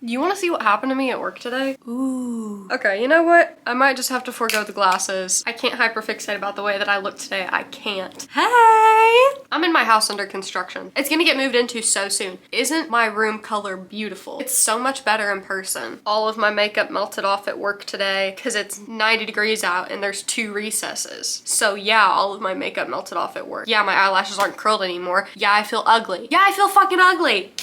You want to see what happened to me at work today? Ooh. Okay, you know what? I might just have to forego the glasses. I can't hyperfixate about the way that I look today. I can't. Hey! I'm in my house under construction. It's gonna get moved into so soon. Isn't my room color beautiful? It's so much better in person. All of my makeup melted off at work today because it's 90 degrees out and there's 2 recesses. So yeah, all of my makeup melted off at work. Yeah, my eyelashes aren't curled anymore. Yeah, I feel ugly. Yeah, I feel fucking ugly.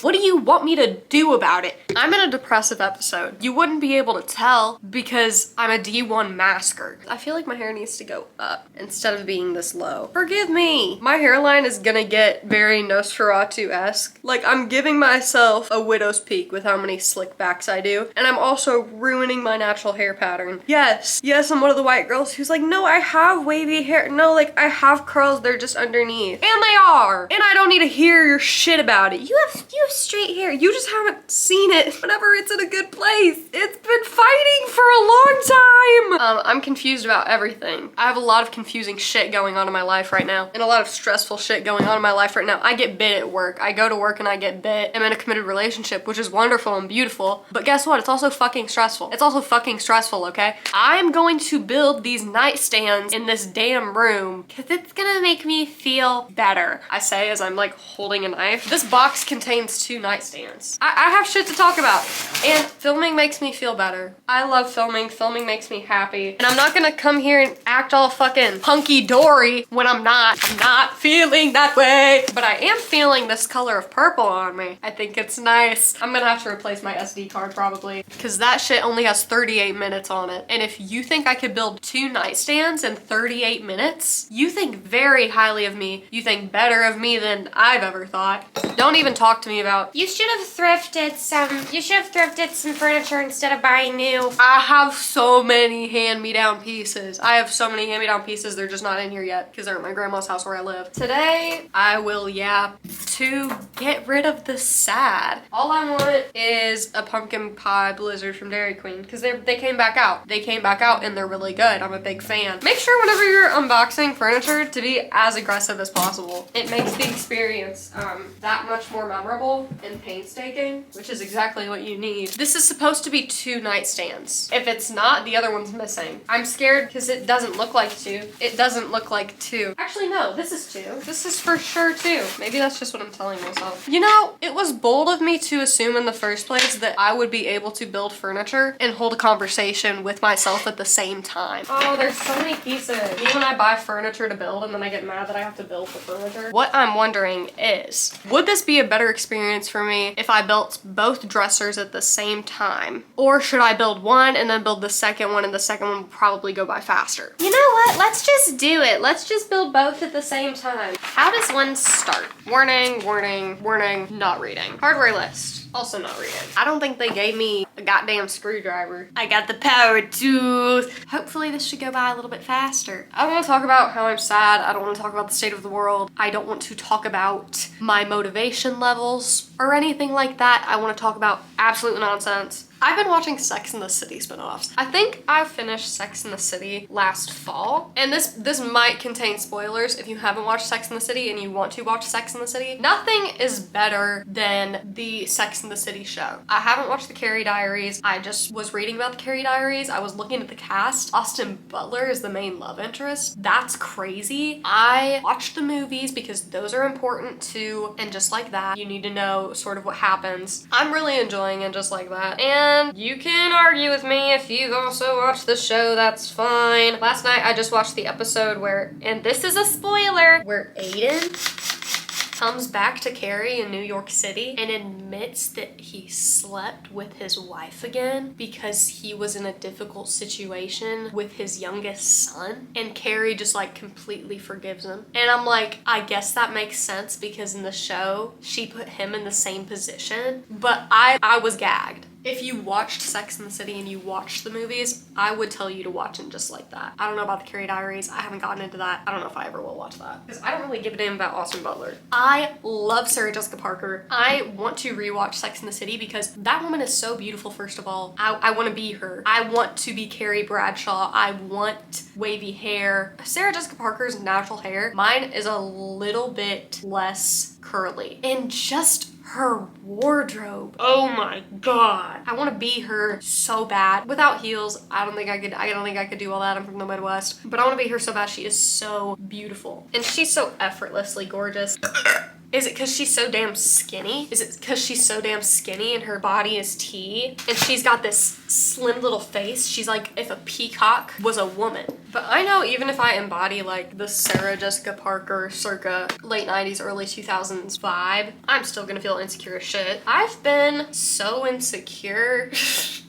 What do you want me to do about it? I'm in a depressive episode. You wouldn't be able to tell because I'm a D1 masker. I feel like my hair needs to go up instead of being this low. Forgive me. My hairline is gonna get very Nosferatu-esque. Like, I'm giving myself a widow's peak with how many slick backs I do. And I'm also ruining my natural hair pattern. Yes, I'm one of the white girls who's like, no, I have wavy hair. No, like, I have curls, they're just underneath. And they are. And I don't need to hear your shit about it. You have straight hair. You just haven't seen it whenever it's in a good place. It's been fighting for a long time. I'm confused about everything. I have a lot of confusing shit going on in my life right now and a lot of stressful shit going on in my life right now. I get bit at work. I go to work and I get bit. I'm in a committed relationship, which is wonderful and beautiful. But guess what? It's also fucking stressful. It's also fucking stressful, okay? I'm going to build these nightstands in this damn room because it's gonna make me feel better. I say as I'm like holding a knife. This box contains 2 nightstands. I have shit to talk about, and filming makes me feel better. I love filming. Filming makes me happy, and I'm not gonna come here and act all fucking hunky-dory when I'm not. I'm not feeling that way, but I am feeling this color of purple on me. I think it's nice. I'm gonna have to replace my SD card probably, because that shit only has 38 minutes on it, and if you think I could build 2 nightstands in 38 minutes, you think very highly of me. You think better of me than I've ever thought. Don't even talk to me about, you should have thrifted some furniture instead of buying new. I have so many hand-me-down pieces. They're just not in here yet because they're at my grandma's house where I live. Today, I will yap to get rid of the sad. All I want is a pumpkin pie blizzard from Dairy Queen because they came back out. They came back out and they're really good. I'm a big fan. Make sure whenever you're unboxing furniture to be as aggressive as possible. It makes the experience that much more memorable and painstaking, which is exactly what you need. This is supposed to be 2 nightstands. If it's not, the other one's missing. I'm scared because it doesn't look like 2. It doesn't look like 2. Actually, no, this is 2. This is for sure 2. Maybe that's just what I'm telling myself. You know, it was bold of me to assume in the first place that I would be able to build furniture and hold a conversation with myself at the same time. Oh, there's so many pieces. Me when I buy furniture to build and then I get mad that I have to build the furniture. What I'm wondering is, would this be a better experience for me if I built both dressers at the same time? Or should I build one and then build the second one, and the second one will probably go by faster? You know what? Let's just do it. Let's just build both at the same time. How does one start? Warning, warning, warning, not reading. Hardware list. Also not reading. I don't think they gave me a goddamn screwdriver. I got the power tooth. Hopefully this should go by a little bit faster. I don't want to talk about how I'm sad. I don't want to talk about the state of the world. I don't want to talk about my motivation levels or anything like that. I want to talk about absolute nonsense. I've been watching Sex and the City spinoffs. I think I finished Sex and the City last fall, and this might contain spoilers if you haven't watched Sex and the City and you want to watch Sex and the City. Nothing is better than the Sex and the City show. I haven't watched the Carrie Diaries. I just was reading about the Carrie Diaries. I was looking at the cast. Austin Butler is the main love interest. That's crazy. I watched the movies because those are important too, and just like that, you need to know sort of what happens. I'm really enjoying it just like that. And you can argue with me if you've also watched the show, that's fine. Last night I just watched the episode where, and this is a spoiler, where Aiden comes back to Carrie in New York City and admits that he slept with his wife again because he was in a difficult situation with his youngest son, and Carrie just like completely forgives him. And I'm like, I guess that makes sense because in the show she put him in the same position, but I was gagged. If you watched Sex and the City and you watched the movies, I would tell you to watch them just like that. I don't know about the Carrie Diaries. I haven't gotten into that. I don't know if I ever will watch that because I don't really give a damn about Austin Butler. I love Sarah Jessica Parker. I want to rewatch Sex and the City because that woman is so beautiful, first of all. I want to be her. I want to be Carrie Bradshaw. I want wavy hair. Sarah Jessica Parker's natural hair, mine is a little bit less curly, and just her wardrobe. Oh my god. I want to be her so bad. Without heels, I don't think I could do all that. I'm from the Midwest. But I want to be her so bad. She is so beautiful. And she's so effortlessly gorgeous. Is it because she's so damn skinny? Is it because she's so damn skinny and her body is tea? And she's got this slim little face. She's like if a peacock was a woman. But I know even if I embody like the Sarah Jessica Parker circa late 90s, early 2000s vibe, I'm still gonna feel insecure as shit. I've been so insecure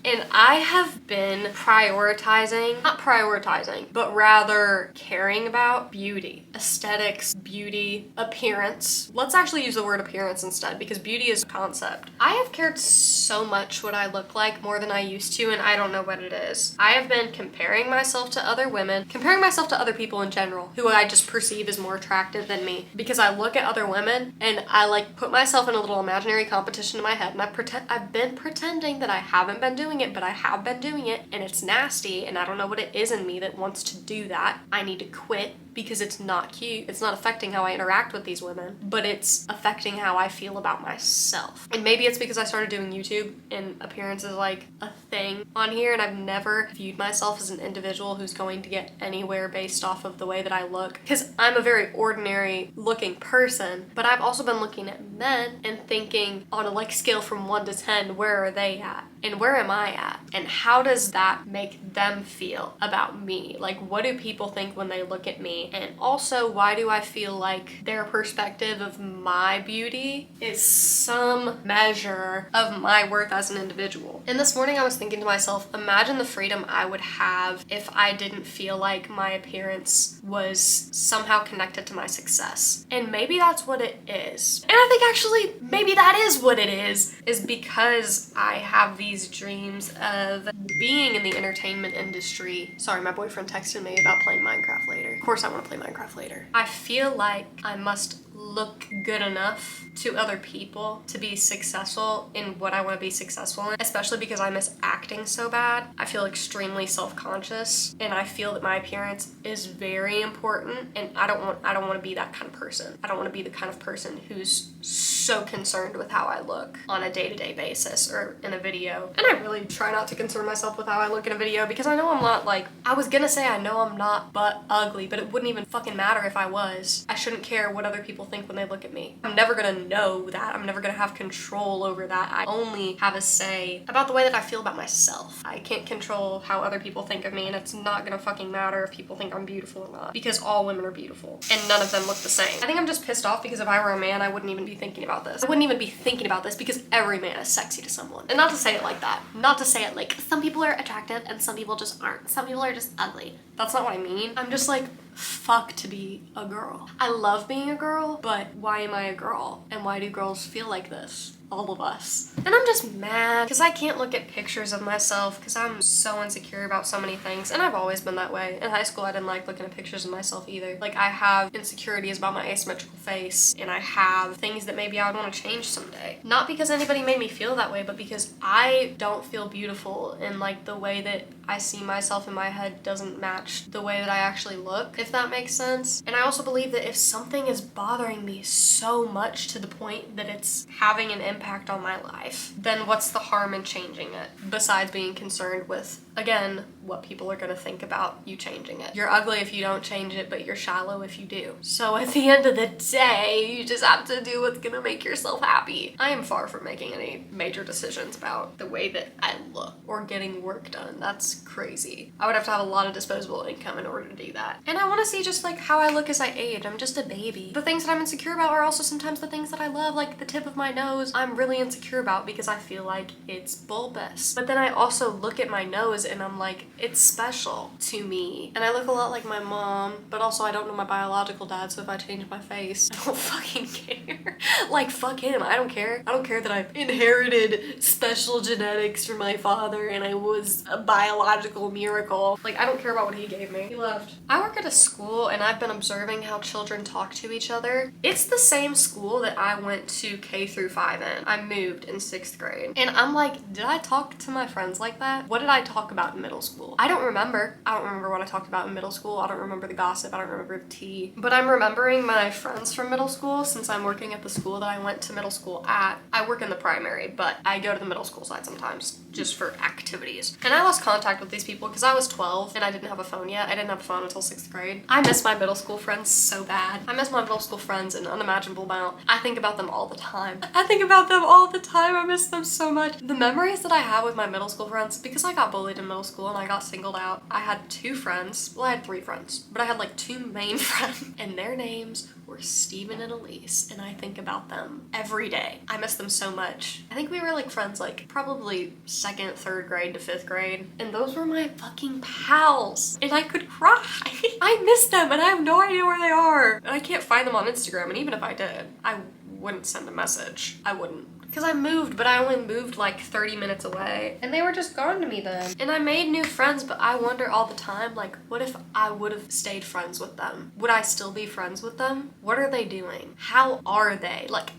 and I have been not prioritizing, but rather caring about beauty, aesthetics, beauty, appearance. Let's actually use the word appearance instead because beauty is a concept. I have cared so much what I look like more than I used to, and I don't know what it is. I have been comparing myself to other women, comparing myself to other people in general who I just perceive as more attractive than me, because I look at other women and I like put myself in a little imaginary competition in my head, and I've been pretending that I haven't been doing it, but I have been doing it, and it's nasty, and I don't know what it is in me that wants to do that. I need to quit because it's not cute. It's not affecting how I interact with these women, but it's affecting how I feel about myself. And maybe it's because I started doing YouTube and appearance is like a thing on here, and I've never viewed myself as an individual who's going to get anywhere based off of the way that I look, because I'm a very ordinary looking person. But I've also been looking at men and thinking on a like scale from 1 to 10, where are they at? And where am I at? And how does that make them feel about me? Like, what do people think when they look at me? And also, why do I feel like their perspective of my beauty is some measure of my worth as an individual? And this morning I was thinking to myself, imagine the freedom I would have if I didn't feel like my appearance was somehow connected to my success. And maybe that's what it is. And I think actually maybe that is what it is because I have these dreams of being in the entertainment industry. Sorry, my boyfriend texted me about playing Minecraft later. Of course I want to play Minecraft later. I feel like I must look good enough to other people to be successful in what I want to be successful in, especially because I miss acting so bad. I feel extremely self-conscious, and I feel that my appearance is very important, and I don't want to be that kind of person. I don't want to be the kind of person who's so concerned with how I look on a day-to-day basis or in a video. And I really try not to concern myself with how I look in a video, because I know I'm not like, I was gonna say I know I'm not but ugly, but it wouldn't even fucking matter if I was. I shouldn't care what other people think when they look at me. I'm never gonna know that. I'm never gonna have control over that. I only have a say about the way that I feel about myself. I can't control how other people think of me, and it's not gonna fucking matter if people think I'm beautiful or not, because all women are beautiful and none of them look the same. I think I'm just pissed off because if I were a man, I wouldn't even be thinking about this. I wouldn't even be thinking about this because every man is sexy to someone. And not to say it like that. Not to say it like some people are attractive and some people just aren't. Some people are just ugly. That's not what I mean. I'm just like, fuck to be a girl. I love being a girl, but why am I a girl? And why do girls feel like this? All of us. And I'm just mad because I can't look at pictures of myself because I'm so insecure about so many things, and I've always been that way. In high school, I didn't like looking at pictures of myself either. Like, I have insecurities about my asymmetrical face, and I have things that maybe I would want to change someday. Not because anybody made me feel that way, but because I don't feel beautiful, and like the way that I see myself in my head doesn't match the way that I actually look, if that makes sense. And I also believe that if something is bothering me so much to the point that it's having an impact on my life, then what's the harm in changing it? Besides being concerned with, again, what people are gonna think about you changing it. You're ugly if you don't change it, but you're shallow if you do. So at the end of the day, you just have to do what's gonna make yourself happy. I am far from making any major decisions about the way that I look or getting work done. That's crazy. I would have to have a lot of disposable income in order to do that. And I wanna see just like how I look as I age. I'm just a baby. The things that I'm insecure about are also sometimes the things that I love, like the tip of my nose. I'm really insecure about because I feel like it's bulbous. But then I also look at my nose and I'm like, it's special to me. And I look a lot like my mom, but also I don't know my biological dad, so if I change my face, I don't fucking care. Like, fuck him. I don't care. I don't care that I've inherited special genetics from my father and I was a biological miracle. Like, I don't care about what he gave me. He left. I work at a school and I've been observing how children talk to each other. It's the same school that I went to K through 5 in. 7, I moved in 6th grade. And I'm like, did I talk to my friends like that? What did I talk about in middle school? I don't remember. I don't remember what I talked about in middle school. I don't remember the gossip. I don't remember the tea. But I'm remembering my friends from middle school since I'm working at the school that I went to middle school at. I work in the primary, but I go to the middle school side sometimes just for activities. And I lost contact with these people because I was 12 and I didn't have a phone yet. I didn't have a phone until 6th grade. I miss my middle school friends so bad. I miss my middle school friends an unimaginable amount. I think about them all the time. I miss them so much. The memories that I have with my middle school friends, because I got bullied in middle school and I got singled out, I had 2 friends. Well, I had 3 friends, but I had like 2 main friends and their names were Steven and Elise, and I think about them every day. I miss them so much. I think we were like friends like probably 2nd, 3rd grade to 5th grade, and those were my fucking pals, and I could cry. I miss them and I have no idea where they are, and I can't find them on Instagram, and even if I did, I wouldn't send a message. I wouldn't. Because I moved, but I only moved like 30 minutes away. And they were just gone to me then. And I made new friends, but I wonder all the time, like, what if I would have stayed friends with them? Would I still be friends with them? What are they doing? How are they? Like,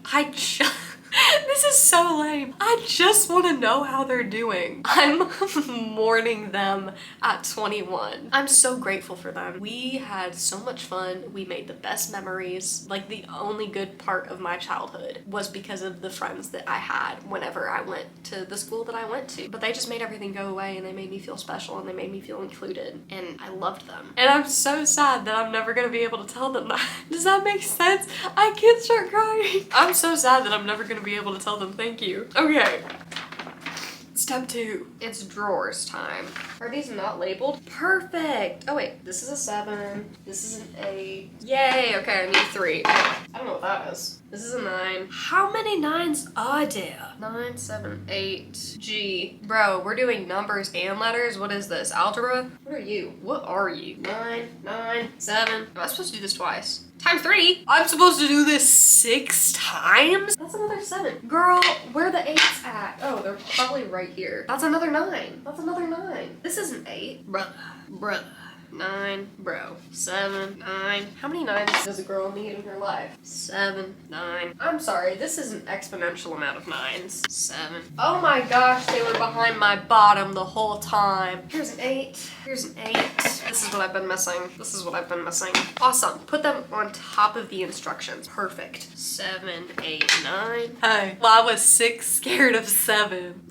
this is so lame. I just want to know how they're doing. I'm mourning them at 21. I'm so grateful for them. We had so much fun. We made the best memories. Like, the only good part of my childhood was because of the friends that I had whenever I went to the school that I went to. But they just made everything go away, and they made me feel special, and they made me feel included, and I loved them. And I'm so sad that I'm never gonna be able to tell them that. Does that make sense? I can't start crying. I'm so sad that I'm never gonna be able to tell them thank you. Okay. Step 2. It's drawers time. Are these not labeled? Perfect. Oh wait, this is a 7. This is an 8. Yay, okay, I need 3. I don't know what that is. This is a 9. How many 9s are there? 9, 7, 8. G. Bro, we're doing numbers and letters? What is this? Algebra? What are you? What are you? 9, 9, 7. Am I supposed to do this twice? Times 3. I'm supposed to do this 6 times? That's another 7. Girl, where are the 8s at? Oh, they're probably right here. That's another 9. That's another 9. This is an 8. Bruh. 9, bro. 7, 9. How many 9s does a girl need in her life? 7, 9. I'm sorry, this is an exponential amount of 9s. 7. Oh my gosh, they were behind my bottom the whole time. Here's an 8. Here's an 8. This is what I've been missing. This is what I've been missing. Awesome. Put them on top of the instructions. Perfect. 7, 8, 9. Hey, well, I was 6 scared of 7.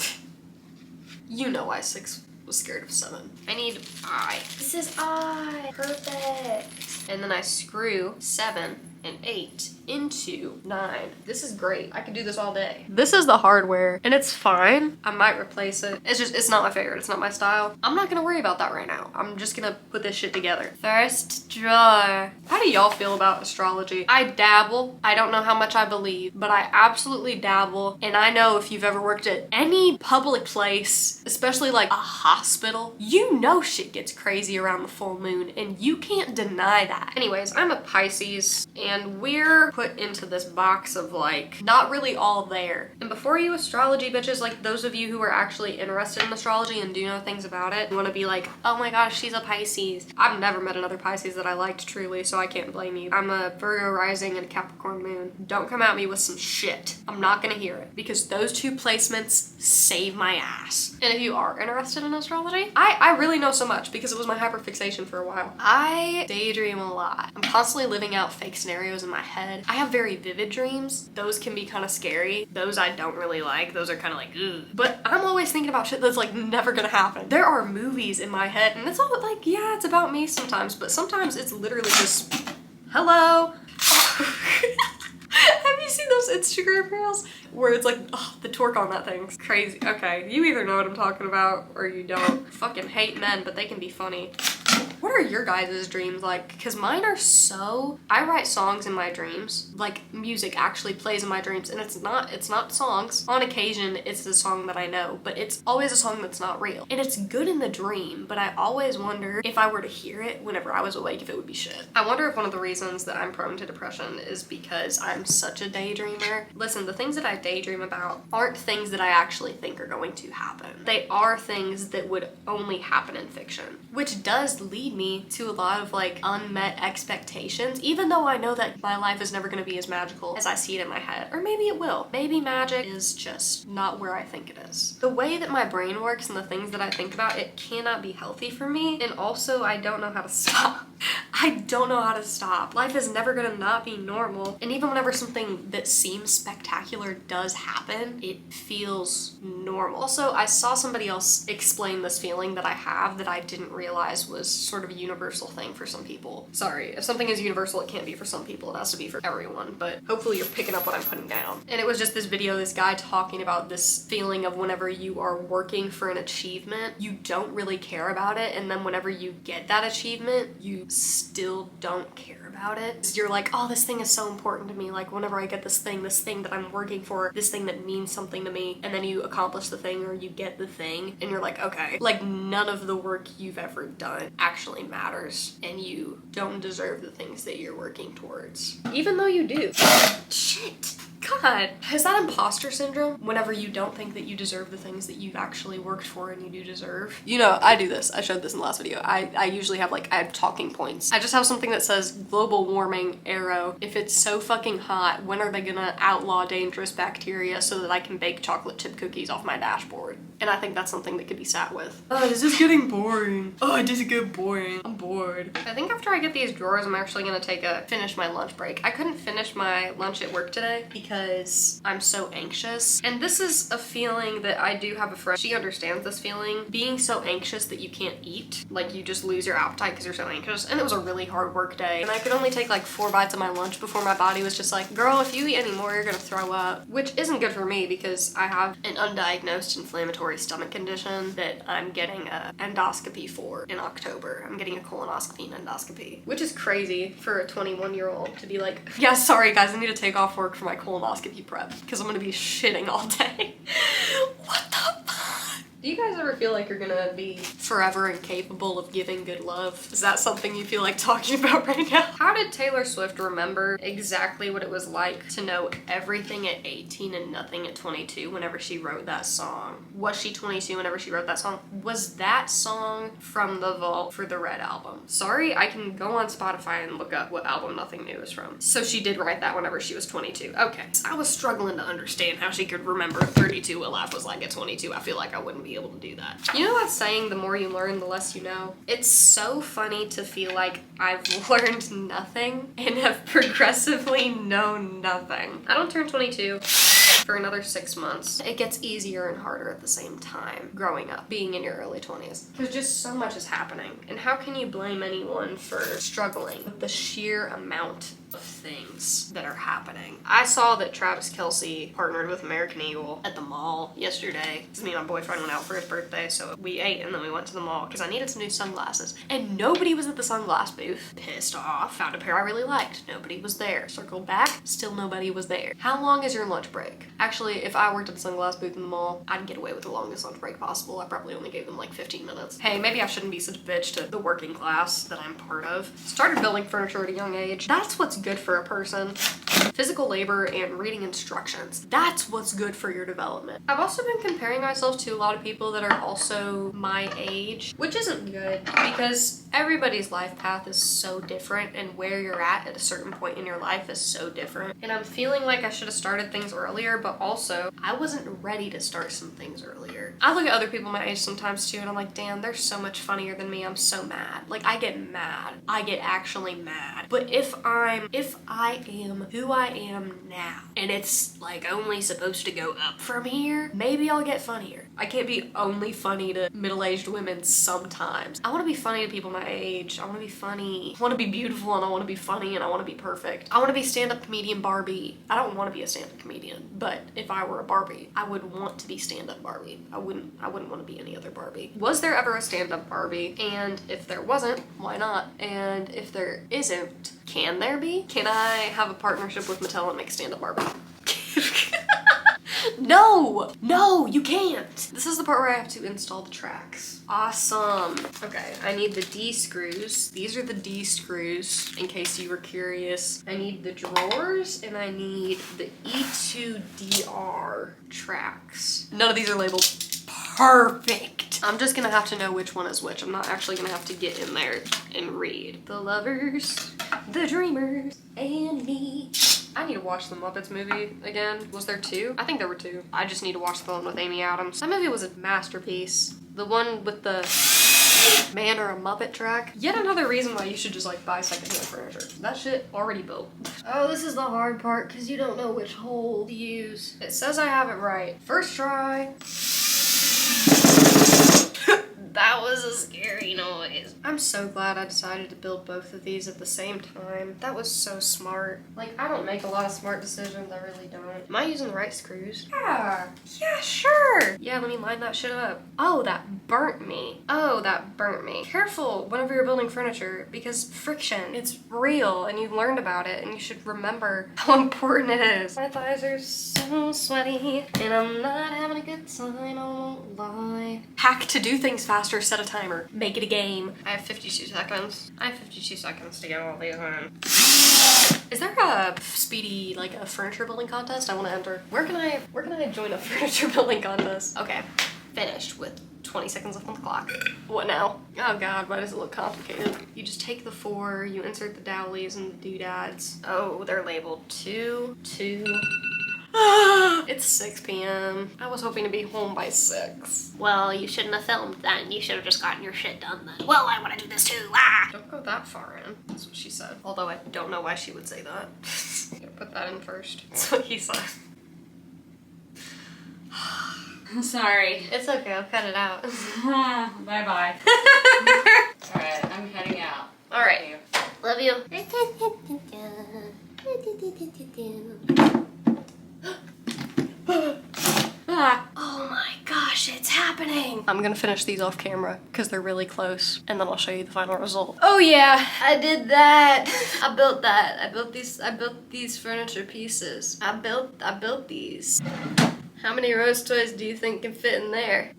You know why 6 was scared of 7. I need I. This is I. Perfect. And then I screw 7 and 8 into 9. This is great. I can do this all day. This is the hardware, and it's fine. I might replace it. It's not my favorite. It's not my style. I'm not gonna worry about that right now. I'm just gonna put this shit together. First drawer. How do y'all feel about astrology? I dabble. I don't know how much I believe, but I absolutely dabble. And I know if you've ever worked at any public place, especially like a hospital, you know shit gets crazy around the full moon, and you can't deny that. Anyways, I'm a Pisces, and we're put into this box of like not really all there. And before you astrology bitches, like those of you who are actually interested in astrology and do know things about it, want to be like, oh my gosh, she's a Pisces. I've never met another Pisces that I liked truly, so I can't blame you. I'm a Virgo rising and a Capricorn moon. Don't come at me with some shit. I'm not gonna hear it, because those 2 placements save my ass. And if you are interested in astrology, I really know so much because it was my hyperfixation for a while. I daydream a lot. I'm constantly living out fake scenarios in my head. I have very vivid dreams. Those can be kind of scary. Those I don't really like. Those are kind of like, ugh. But I'm always thinking about shit that's like never gonna happen. There are movies in my head, and it's all like, yeah, it's about me sometimes, but sometimes it's literally just, hello. Have you seen those Instagram reels where it's like, oh, the torque on that thing's crazy? Okay, you either know what I'm talking about or you don't. Fucking hate men, but they can be funny. What are your guys' dreams like? Because mine are so... I write songs in my dreams. Like, music actually plays in my dreams, and it's not songs. On occasion, it's a song that I know, but it's always a song that's not real. And it's good in the dream, but I always wonder if I were to hear it whenever I was awake, if it would be shit. I wonder if one of the reasons that I'm prone to depression is because I'm such a daydreamer. Listen, the things that I daydream about aren't things that I actually think are going to happen. They are things that would only happen in fiction, which does lead me to a lot of like unmet expectations, even though I know that my life is never going to be as magical as I see it in my head. Or maybe it will. Maybe magic is just not where I think it is. The way that my brain works and the things that I think about, it cannot be healthy for me. And also, I don't know how to stop. I don't know how to stop. Life is never gonna not be normal. And even whenever something that seems spectacular does happen, it feels normal. Also, I saw somebody else explain this feeling that I have that I didn't realize was sort of a universal thing for some people. Sorry, if something is universal, it can't be for some people. It has to be for everyone, but hopefully you're picking up what I'm putting down. And it was just this video, this guy talking about this feeling of whenever you are working for an achievement, you don't really care about it, and then whenever you get that achievement, you still don't care about it. You're like, oh, this thing is so important to me. Like whenever I get this thing that I'm working for, this thing that means something to me, and then you accomplish the thing or you get the thing, and you're like, okay, like none of the work you've ever done actually matters, and you don't deserve the things that you're working towards. Even though you do. Shit. God, is that imposter syndrome? Whenever you don't think that you deserve the things that you've actually worked for and you do deserve. You know, I do this. I showed this in the last video. I usually have I have talking points. I just have something that says global warming arrow. If it's so fucking hot, when are they gonna outlaw dangerous bacteria so that I can bake chocolate chip cookies off my dashboard? And I think that's something that could be sat with. Oh, this is getting boring. Oh, it doesn't get boring. I'm bored. I think after I get these drawers, I'm actually gonna finish my lunch break. I couldn't finish my lunch at work today because I'm so anxious. And this is a feeling that I do have a friend. She understands this feeling. Being so anxious that you can't eat. Like you just lose your appetite because you're so anxious. And it was a really hard work day. And I could only take like 4 bites of my lunch before my body was just like, girl, if you eat any more, you're gonna throw up. Which isn't good for me because I have an undiagnosed inflammatory stomach condition that I'm getting a endoscopy for in October. I'm getting a colonoscopy and endoscopy. Which is crazy for a 21-year-old to be like, yeah, sorry guys, I need to take off work for my colonoscopy prep because I'm gonna be shitting all day. What the fuck? Do you guys ever feel like you're gonna be forever incapable of giving good love? Is that something you feel like talking about right now? How did Taylor Swift remember exactly what it was like to know everything at 18 and nothing at 22 whenever she wrote that song? Was she 22 whenever she wrote that song? Was that song from the vault for the Red album? Sorry, I can go on Spotify and look up what album Nothing New is from. So she did write that whenever she was 22. Okay. I was struggling to understand how she could remember 32 what life was like at 22. I feel like I wouldn't be able to do that. You know that saying, the more you learn, the less you know? It's so funny to feel like I've learned nothing and have progressively known nothing. I don't turn 22 for another 6 months. It gets easier and harder at the same time growing up, being in your early 20s. There's just so much is happening. And how can you blame anyone for struggling with the sheer amount of things that are happening? I saw that Travis Kelce partnered with American Eagle at the mall yesterday. Because me and my boyfriend went out for his birthday, so we ate and then we went to the mall because I needed some new sunglasses. And nobody was at the sunglass booth. Pissed off. Found a pair I really liked. Nobody was there. Circled back. Still nobody was there. How long is your lunch break? Actually, if I worked at the sunglass booth in the mall, I'd get away with the longest lunch break possible. I probably only gave them like 15 minutes. Hey, maybe I shouldn't be such a bitch to the working class that I'm part of. Started building furniture at a young age. That's what's good for a person. Physical labor and reading instructions. That's what's good for your development. I've also been comparing myself to a lot of people that are also my age, which isn't good because everybody's life path is so different and where you're at a certain point in your life is so different. And I'm feeling like I should have started things earlier, but also I wasn't ready to start some things earlier. I look at other people my age sometimes too and I'm like, damn, they're so much funnier than me. I'm so mad. Like I get mad. I get actually mad. But if I am who I am now and it's like only supposed to go up from here, maybe I'll get funnier. I can't be only funny to middle-aged women sometimes. I want to be funny to people my age. I want to be funny. I want to be beautiful and I want to be funny and I want to be perfect. I want to be stand-up comedian Barbie. I don't want to be a stand-up comedian, but if I were a Barbie, I would want to be stand-up Barbie. I wouldn't want to be any other Barbie. Was there ever a stand-up Barbie? And if there wasn't, why not? And if there isn't, can there be? Can I have a partnership with Mattel and make stand-up Barbie? No, you can't. This is the part where I have to install the tracks. Awesome. Okay, I need the D screws. These are the D screws, in case you were curious. I need the drawers, and I need the E2DR tracks. None of these are labeled. Perfect. I'm just gonna have to know which one is which. I'm not actually gonna have to get in there and read. The lovers, the dreamers, and me. I need to watch the Muppets movie again. Was there 2? I think there were 2. I just need to watch the one with Amy Adams. That movie was a masterpiece. The one with the man or a Muppet track. Yet another reason why you should just like buy secondhand furniture. That shit already built. Oh, this is the hard part because you don't know which hole to use. It says I have it right. First try. That was a scary noise. I'm so glad I decided to build both of these at the same time. That was so smart. Like, I don't make a lot of smart decisions. I really don't. Am I using the right screws? Yeah. Yeah, sure. Yeah, let me line that shit up. Oh, that burnt me. Oh, that burnt me. Careful whenever you're building furniture because friction, it's real and you've learned about it and you should remember how important it is. My thighs are so sweaty and I'm not having a good time, I won't lie. Hack to do things faster. Set a timer. Make it a game. I have 52 seconds. I have 52 seconds to get all these in. Is there a speedy, like a furniture building contest I want to enter? Where can I join a furniture building contest? Okay, finished with 20 seconds left on the clock. What now? Oh God, why does it look complicated? You just take the 4, you insert the dowelies and the doodads. Oh, they're labeled 2, 2. It's 6 p.m. I was hoping to be home by 6. Well, you shouldn't have filmed then. You should have just gotten your shit done then. Well, I want to do this too. Ah! Don't go that far in. That's what she said. Although I don't know why she would say that. I'm gonna put that in first. That's what he said. I'm sorry. It's okay, I'll cut it out. Bye-bye. Alright, I'm heading out. Alright. Love you. Oh my gosh, it's happening! I'm gonna finish these off camera because they're really close and then I'll show you the final result. Oh yeah, I did that. I built that. I built these furniture pieces. I built these. How many Rose toys do you think can fit in there?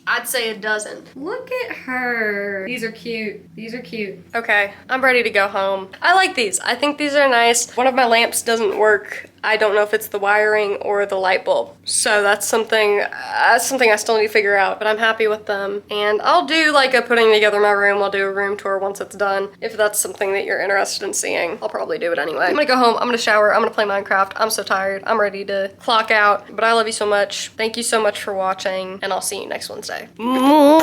I'd say a dozen. Look at her. These are cute. These are cute. Okay, I'm ready to go home. I like these. I think these are nice. One of my lamps doesn't work. I don't know if it's the wiring or the light bulb. So that's something I still need to figure out, but I'm happy with them. And I'll do like a putting together my room. I'll do a room tour once it's done. If that's something that you're interested in seeing, I'll probably do it anyway. I'm gonna go home, I'm gonna shower, I'm gonna play Minecraft. I'm so tired. I'm ready to clock out, but I love you so much. Thank you so much for watching, and I'll see you next Wednesday. Mwah!